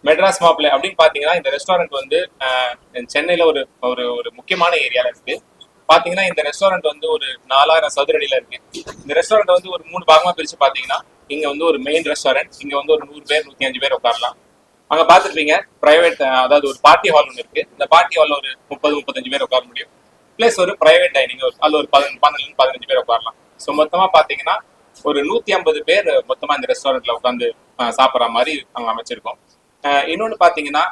மெட்ராஸ் மாப்பிள்ளை அப்படின்னு பாத்தீங்கன்னா இந்த ரெஸ்டாரண்ட் வந்து சென்னையில ஒரு ஒரு ஒரு முக்கியமான ஏரியால இருக்கு. பாத்தீங்கன்னா இந்த ரெஸ்டாரண்ட் வந்து ஒரு 4000 சதுர அடியில இருக்கு. இந்த ரெஸ்டாரண்ட் வந்து ஒரு 3 பாகமா பிரிச்சு பாத்தீங்கன்னா இங்க வந்து ஒரு மெயின் ரெஸ்டாரண்ட், இங்க வந்து ஒரு 100 பேர் 105 பேர் உட்காரலாம். அங்க பாத்துருப்பீங்க பிரைவேட், அதாவது ஒரு பார்ட்டி ஹால் ஒன்று இருக்கு. இந்த பார்ட்டி ஹால்ல ஒரு 30-35 பேர் உட்கார முடியும். பிளஸ் ஒரு பிரைவேட் டைனிங், அதுல ஒரு 12-15 பேர் உட்காரலாம். ஸோ மொத்தமா பாத்தீங்கன்னா ஒரு 150 பேர் மொத்தமா இந்த ரெஸ்டாரண்ட்ல உட்காந்து சாப்பிட்ற மாதிரி நாங்க அமைச்சிருக்கோம். இன்னொன்னு பாத்தீங்கன்னா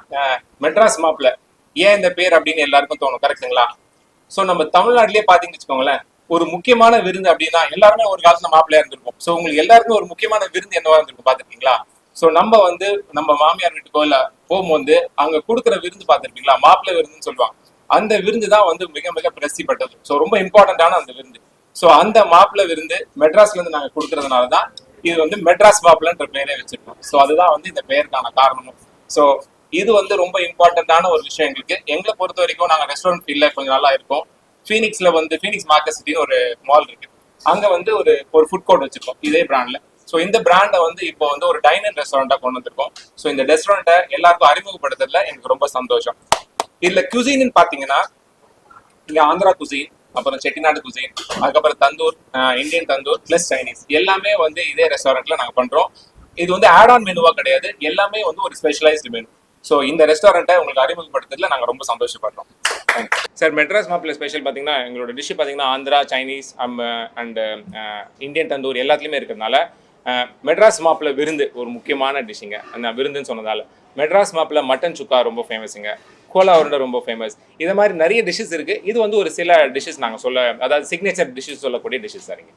மெட்ராஸ் மாப்பிள்ள ஏன் இந்த பேர் அப்படின்னு எல்லாருக்கும் தோணும், கரெக்டுங்களா? ஸோ நம்ம தமிழ்நாட்டிலேயே பாத்தீங்கன்னு வச்சுக்கோங்களேன், ஒரு முக்கியமான விருந்து அப்படின்னா எல்லாருமே ஒரு காலத்துல மாப்பிள்ளையா இருந்திருக்கும். ஸோ உங்களுக்கு எல்லாருக்கும் ஒரு முக்கியமான விருந்து என்னவா இருந்திருக்கும் பாத்துருக்கீங்களா? ஸோ நம்ம வந்து நம்ம மாமியார் வீட்டுக்கோ இல்ல போகும்போது அங்க கொடுக்குற விருந்து பாத்துருக்கீங்களா, மாப்பிள்ளை விருந்துன்னு சொல்லுவாங்க. அந்த விருந்து தான் வந்து மிக மிக பிரசிப்பட்டது. ஸோ ரொம்ப இம்பார்ட்டன்டான அந்த விருந்து. ஸோ அந்த மாப்பிள்ளை விருந்து மெட்ராஸ்ல இருந்து நாங்க கொடுக்கறதுனால தான் இது வந்து மெட்ராஸ் மாப்பிள்ளைன்ற பெயரே வச்சிருக்கோம். ஸோ அதுதான் வந்து இந்த பெயருக்கான காரணமும். ஸோ இது வந்து ரொம்ப இம்பார்ட்டன்டான ஒரு விஷயம் எங்களுக்கு. எங்களை பொறுத்த வரைக்கும் நாங்க ரெஸ்டாரண்ட் ஃபீல்ட்ல கொஞ்சம் நல்லா இருக்கோம். ஃபீனிக்ஸ்ல வந்து ஃபீனிக்ஸ் மார்க்கெட் சிட்டின்னு ஒரு மால் இருக்கு. அங்க வந்து ஒரு ஒரு ஃபுட் கோர்ட் வச்சிருக்கோம் இதே பிராண்ட்ல. ஸோ இந்த பிராண்டை வந்து இப்போ வந்து ஒரு டைனிங் ரெஸ்டாரண்டா கொண்டு வந்திருக்கோம். ஸோ இந்த ரெஸ்டாரண்ட்டை எல்லாருக்கும் அறிமுகப்படுத்துறதுல எனக்கு ரொம்ப சந்தோஷம். இதுல குசின்னு பாத்தீங்கன்னா இங்க ஆந்திரா குசின், அப்புறம் செட்டிநாடு குசின், அதுக்கப்புறம் tandoor, Indian tandoor plus Chinese எல்லாமே வந்து இதே ரெஸ்டாரண்ட்ல நாங்க பண்றோம். இது வந்து ஆட் ஆன் மெனுவா கிடையாது, எல்லாமே வந்து ஒரு ஸ்பெஷலைஸ்டு மெனு. ஸோ இந்த ரெஸ்டாரண்ட்டை உங்களுக்கு அறிமுகப்படுத்துறதுல நாங்க ரொம்ப சந்தோஷப்படுறோம். சார் மெட்ராஸ் மாப்பிள்ளை ஸ்பெஷல் பார்த்தீங்கன்னா எங்களோட டிஷ் பார்த்தீங்கன்னா Andhra, Chinese and Indian tandoor எல்லாத்துலேயுமே இருக்கிறதுனால மெட்ராஸ் மாப்பிள்ளை விருந்து ஒரு முக்கியமான டிஷ்ஷுங்க. அந்த விருந்துன்னு சொன்னதால மெட்ராஸ் மாப்பிள்ளை மட்டன் சுக்கா ரொம்ப ஃபேமஸுங்க. கோலா உருண்டை ரொம்ப ஃபேமஸ். இது மாதிரி நிறைய டிஷ்ஷஸ் இருக்குது. இது வந்து ஒரு சில டிஷ்ஷஸ் நாங்கள் சொல்ல, அதாவது சிக்னேச்சர் டிஷ்ஷஸ் சொல்லக்கூடிய டிஷ்ஷஸ் சரிங்க.